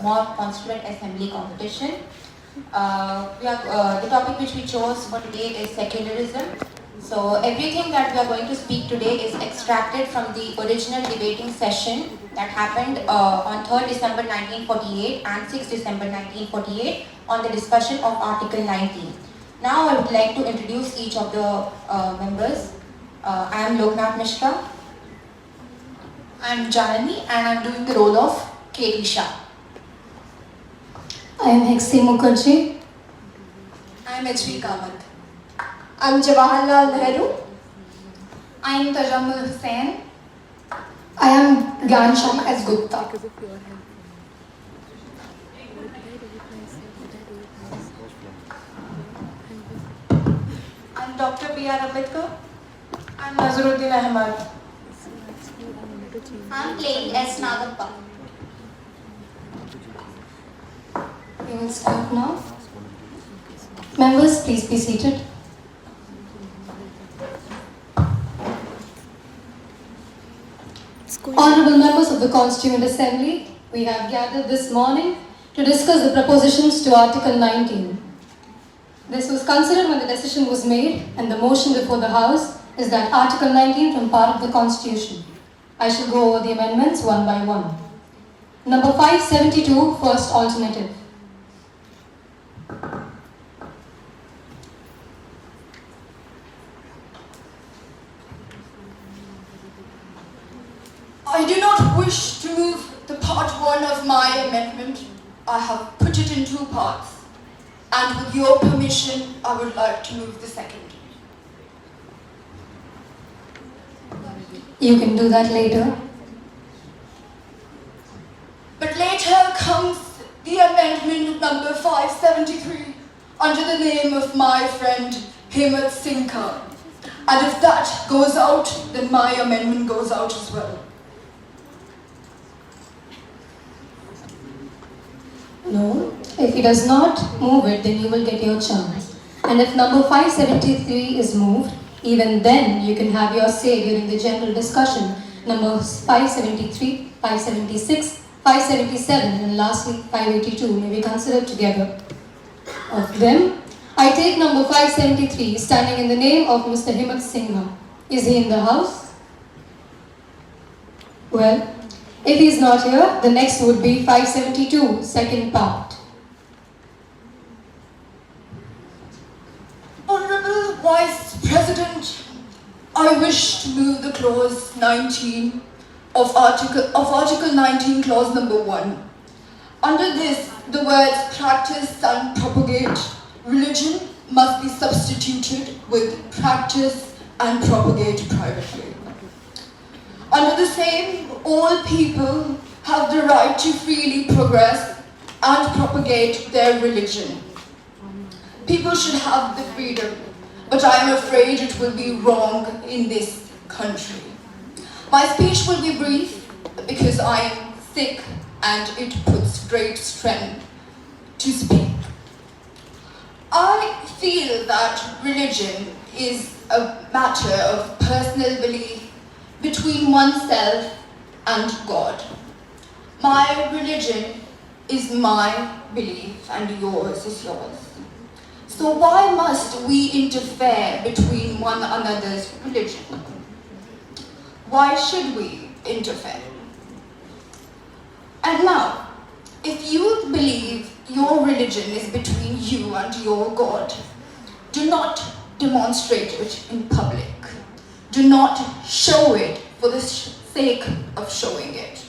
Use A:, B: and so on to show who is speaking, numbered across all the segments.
A: mock constituent assembly competition. The topic which we chose for today is secularism. So everything that we are going to speak today is extracted from the original debating session that happened on 3rd December 1948 and 6th December 1948 on the discussion of Article 19. Now I would like to introduce each of the members. I am Loknath Mishra.
B: I am Janani and I am doing the role of Katie Shah.
C: I am Hexi Mukherjee.
B: I am H.V. Kamath.
D: I am Jawaharlal Nehru.
B: I am Tajammul Hussain.
C: I am Ghanshyam S. Gupta.
D: I am Dr. B.R. Ambedkar. I am Nazaruddin Ahmad.
E: I am playing S. Nagappa.
C: We will start now. Members, please be seated. Honorable members of the Constituent Assembly, we have gathered this morning to discuss the propositions to Article 19. This was considered when the decision was made, and the motion before the House is that Article 19 form part of the Constitution. I shall go over the amendments one by one. Number 572, first alternative.
B: I do not wish to move the part 1 of my amendment. I have put it in 2 parts. And with your permission, I would like to move the second.
C: You can do that later.
B: But later comes the amendment number 573 under the name of my friend Hemant Singh Khan. And if that goes out, then my amendment goes out as well.
C: No, if he does not move it, then you will get your chance. And if number 573 is moved, even then you can have your say during the general discussion. Numbers 573, 576, 577 and lastly 582 may be considered together. Of them, I take number 573 standing in the name of Mr. Hemant Singh. Is he in the House? Well, if he is not here, the next would be 572, second part.
B: Honorable Vice President, I wish to move the clause 19 of Article 19, clause number 1. Under this, the words practice and propagate religion must be substituted with practice and propagate privately. Under the same, all people have the right to freely progress and propagate their religion. People should have the freedom, but I am afraid it will be wrong in this country. My speech will be brief because I am sick and it puts great strength to speak. I feel that religion is a matter of personal belief between oneself and God. My religion is my belief and yours is yours. So why must we interfere between one another's religion? Why should we interfere? And now, if you believe your religion is between you and your God, do not demonstrate it in public. Do not show it for the sake of showing it.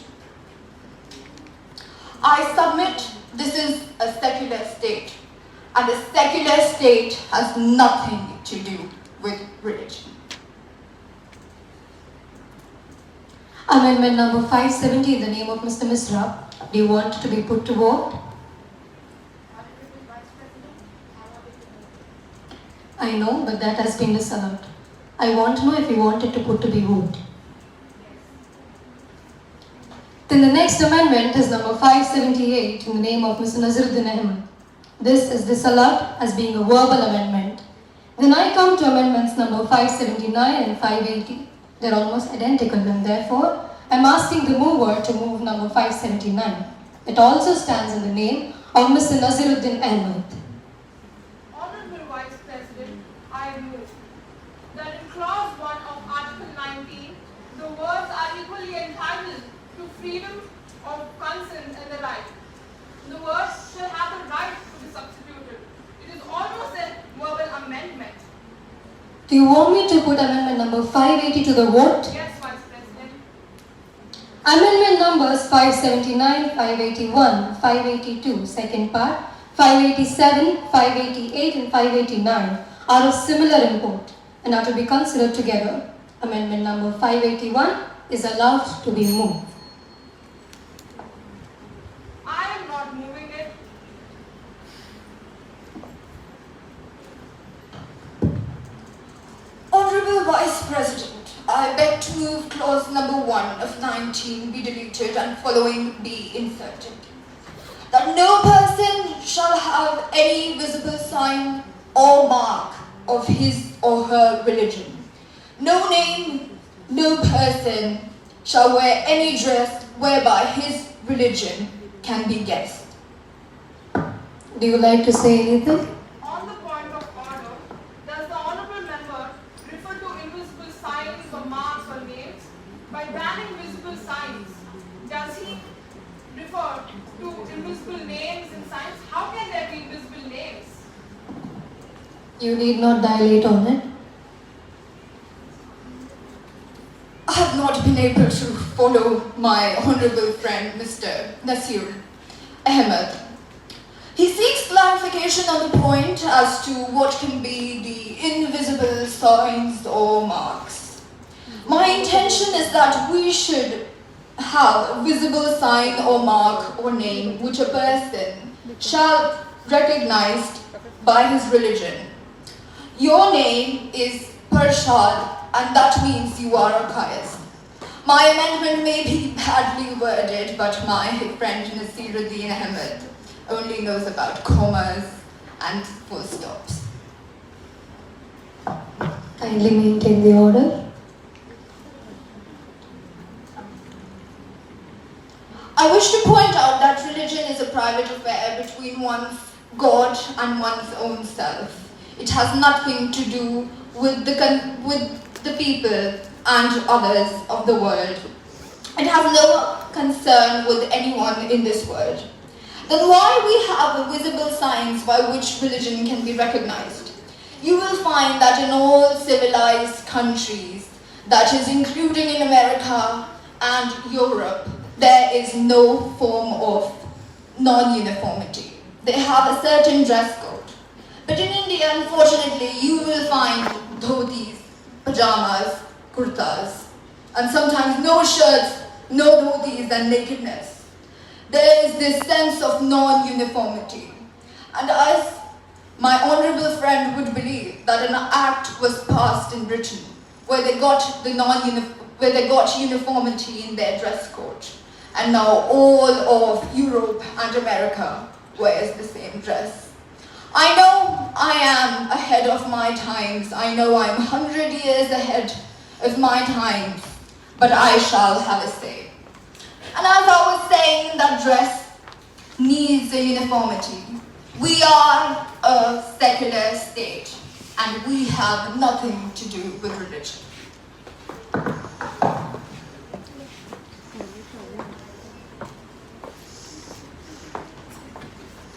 B: I submit this is a secular state, and a secular state has nothing to do with religion.
C: Amendment number 570 in the name of Mr. Misra. Do you want to be put to vote? I know, but that has been disallowed. I want to know if you want it to put to be voted. Then the next amendment is number 578 in the name of Mr. Nazaruddin Ahmad. This is disallowed as being a verbal amendment. Then I come to amendments number 579 and 580. They're almost identical and therefore I'm asking the mover to move number 579. It also stands in the name of Mr. Naziruddin Ahmed.
D: Honorable Vice President, I move that in clause 1 of Article 19, the words are equally entitled to freedom of consent and the right. The words shall have the right to be substituted. It is almost a verbal amendment.
C: Do you want me to put amendment number 580 to the vote?
D: Yes, Vice President.
C: Amendment numbers 579, 581, 582, second part, 587, 588 and 589 are of similar import and are to be considered together. Amendment number 581 is allowed to be moved.
D: I am not moving it.
B: Honorable Vice President, I beg to move clause number 1 of 19 be deleted and following be inserted. That no person shall have any visible sign or mark of his or her religion. No name, no person shall wear any dress whereby his religion can be guessed.
C: Do you like to say anything?
D: On the point of order, does the honorable member refer to invisible signs or marks or names? By banning visible signs, does he refer to invisible names and signs? How can there be invisible names?
C: You need not dilate on it.
B: I have not been able to follow my honorable friend Mr. Nasir Ahmed. He seeks clarification on the point as to what can be the invisible signs or marks. My intention is that we should have a visible sign or mark or name which a person shall recognize by his religion. Your name is Parshad, and that means you are a Qais. My amendment may be badly worded, but my friend Nasiruddin Ahmed only knows about commas and full stops.
C: Kindly maintain the order.
B: I wish to point out that religion is a private affair between one's God and one's own self. It has nothing to do with the people and others of the world. It has no concern with anyone in this world. Then why we have visible signs by which religion can be recognized? You will find that in all civilized countries, that is including in America and Europe, there is no form of non-uniformity. They have a certain dress code. But in India, unfortunately, you will find dhotis, pajamas, kurtas, and sometimes no shirts, no dhotis, and nakedness. There is this sense of non-uniformity. And as my honorable friend would believe that an act was passed in Britain where they got uniformity in their dress code. And now all of Europe and America wears the same dress. I know I am ahead of my times. I know I'm 100 years ahead of my times, but I shall have a say. And as I was saying, that dress needs a uniformity. We are a secular state, and we have nothing to do with religion.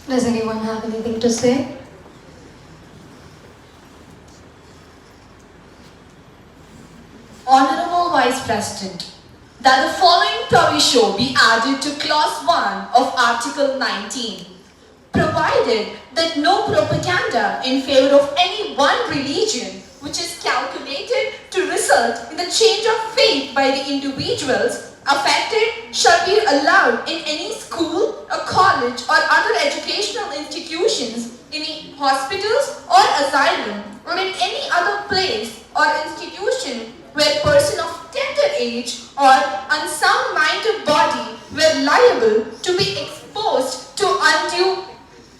C: Does anyone have anything to say?
F: Honorable Vice President, that the following proviso be added to Clause 1 of Article 19, provided that no propaganda in favor of any one religion which is calculated to result in the change of faith by the individuals affected shall be allowed in any school, a college or other educational institutions, in any hospitals or asylum, or in any other place or institution where person of tender age or unsound mind of body were liable to be exposed to undue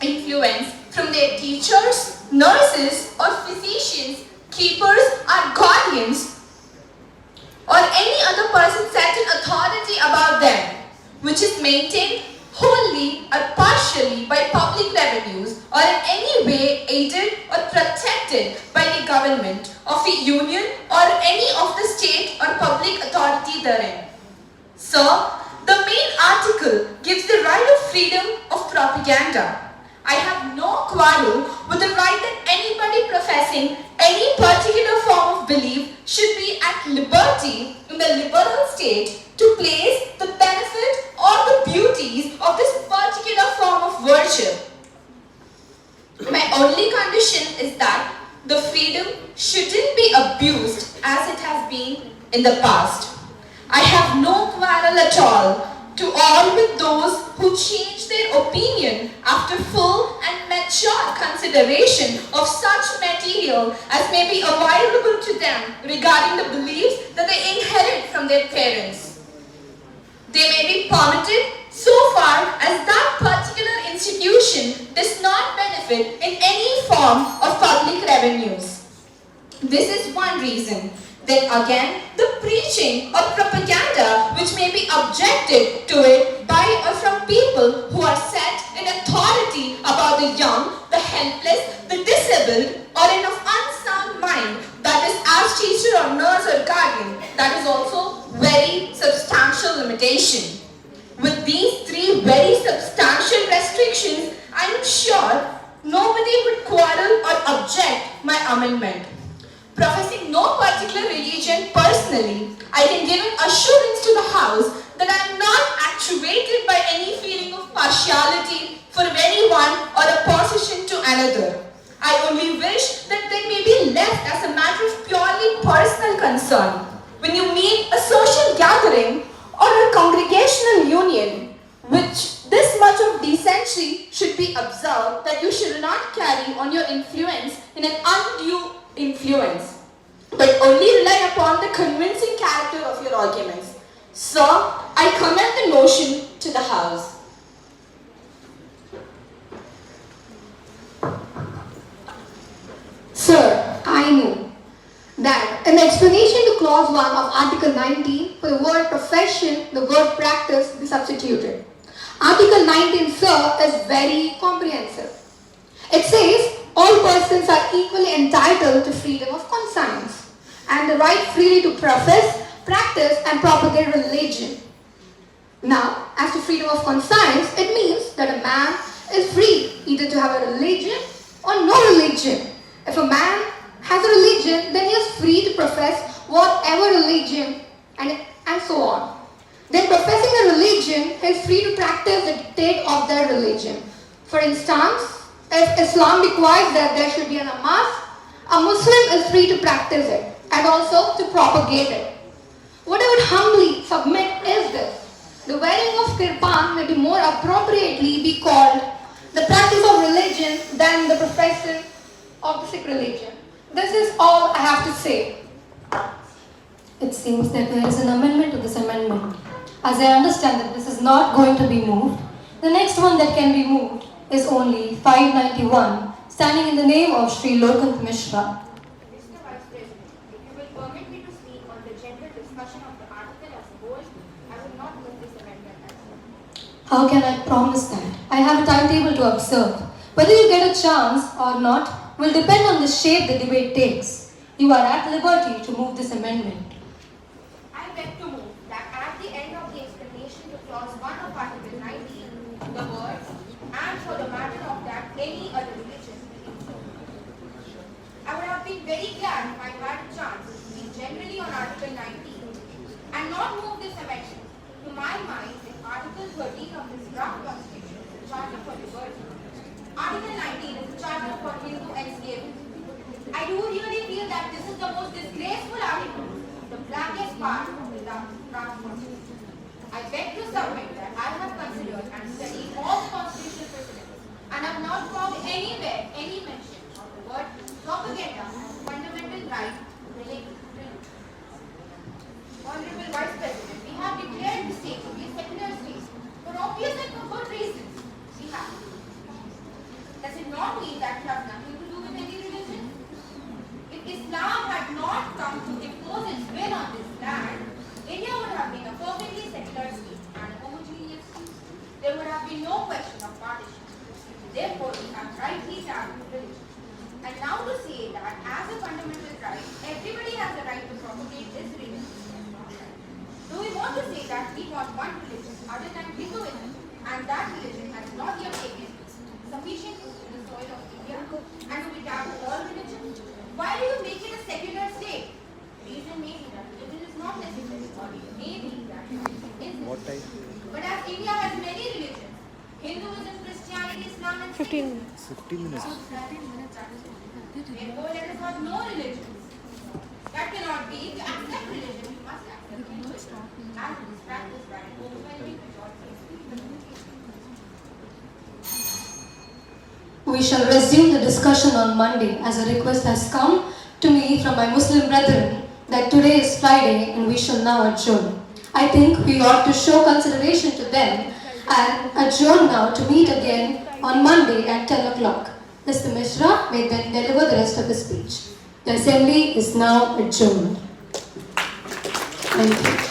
F: influence from their teachers, nurses or physicians, keepers or guardians, or any other person set in authority about them, which is maintained wholly or partially by public revenues or in any way aided or protected by the government of a union or any of the state or public authority therein. Sir, the main article gives the right of freedom of propaganda. I have no quarrel with the right that anybody professing any particular form of belief should be at liberty in the liberal state to place the benefit or the beauties of this particular form of worship. My only condition is that the freedom shouldn't be abused as it has been in the past. I have no quarrel at all to all with those who change their opinion after full and mature consideration of such material as may be available to them regarding the beliefs that they inherit from their parents. They may be permitted so far as that particular institution does not benefit in any form of public revenues. This is one reason. Then again, the preaching or propaganda which may be objected to it by or from people who are set in authority about the young, the helpless, the disabled, or in of unsound mind, that is as teacher or nurse or guardian, that is also very substantial limitation. With these three very substantial restrictions, I am sure nobody would quarrel or object my amendment. Professing no particular religion personally, I can give an assurance to the House that I am not actuated by any feeling of partiality for any one or opposition to another. I only wish that they may be left as a matter of purely personal concern. When you meet a social gathering or a congregational union, which this much of decency should be observed, that you should not carry on your influence in an undue influence, but only rely upon the convincing character of your arguments. Sir, I commend the motion to the House.
C: Sir, I know that in explanation to clause 1 of Article 19, for the word profession, the word practice be substituted. Article 19, sir, is very comprehensive. It says, all persons are equally entitled to freedom of conscience and the right freely to profess, practice and propagate religion. Now, as to freedom of conscience, it means that a man is free either to have a religion or no religion. If a man has a religion, then he is free to profess whatever religion and so on. Then professing a religion, he is free to practice the dictate of their religion. For instance, if Islam requires that there should be a namaz, a Muslim is free to practice it and also to propagate it. What I would humbly submit is this. The wearing of kirpan may be more appropriately be called the practice of religion than the profession of the Sikh religion. This is all I have to say.
G: It seems that there is an amendment to this amendment. As I understand that this is not going to be moved, the next one that can be moved is only 591, standing in the name of Sri Lokant Mishra.
A: Mr. Vice President, if you will permit me to speak on the general discussion of the article as a whole, I will not move this amendment as well.
G: How can I promise that? I have a timetable to observe. Whether you get a chance or not will depend on the shape the debate takes. You are at liberty to move this amendment.
A: I beg to move that at the end of the explanation to clause 1 of Article 19, the words, and for the matter of that any other religion be included. I would have been very glad if I had a chance to speak generally on Article 19 and not move this amendment. To my mind, in Article 13 of this draft constitution is the Charter for Liberty. Article 19 is the Charter for Hindu enslavement. I do really feel that this is the most disgraceful article, the blackest part of the draft constitution. I beg to submit that I have considered and studied all the constitutional precedents and have not found anywhere any mention of the word propaganda as a fundamental right related to religion. Honorable Vice President, we have declared the state to be a secular state for obvious and for good reasons. We have. Does it not mean that we have nothing to do with any religion? If Islam had not come to impose its will on this land, India would have been a perfectly secular state and a homogeneous state. There would have practice religion. And now to say that as a fundamental right, everybody has the right to propagate this religion. Do we want to say that we want one religion other than Hinduism, and that religion has not yet taken sufficient root in the soil of India, and do we tap all religions? Why do you make it a secular state? Reason may be that religion is not necessary, or it may be that religion is necessary. But as India has many religions, Hinduism, Christianity, Islam, and 15 minutes. 15 minutes. Therefore, let us have no religions. That cannot be. To accept religion, we must accept Hinduism, as it is practiced by an overwhelming majority of people.
C: We shall resume the discussion on Monday, as a request has come to me from my Muslim brethren that today is Friday and we shall now adjourn. I think we ought to show consideration to them and adjourn now to meet again on Monday at 10 o'clock. Mr. Mishra may then deliver the rest of his speech. The assembly is now adjourned. Thank you.